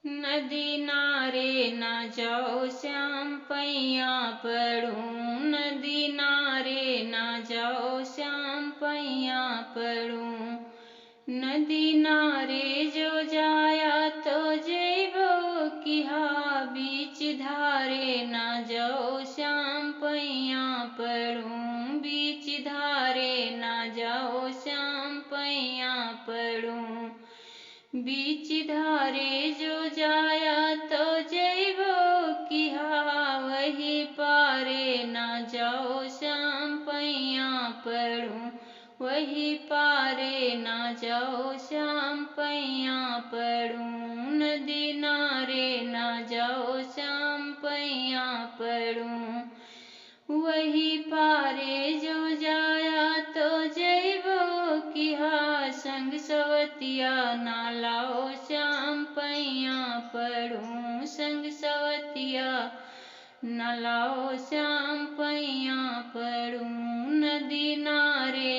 नदी नारे ना जाओ श्याम पैया पड़ूं, नदी नारे ना जाओ श्याम पैया पड़ूं। नदी नारे जो जाया तो जैबो किहा, बीच धारे ना जाओ श्याम पैया पड़ूं, बीच धारे ना जाओ श्याम पैया पड़ूं। बीच धारे जो जाया तो जैबो किहा, वही पारे ना जाओ श्याम पैया पड़ूं, वही पारे ना जाओ श्याम पैया पड़ूं। नदी नारे ना जाओ श्याम पैया पड़ूं, वही पारे जो जाया तो जैबो किहा, संग सवतिया ना लाओ श्याम पैया पड़ूं, संग सवतिया न लाओ श्याम पैया पड़ूं। नदी नारे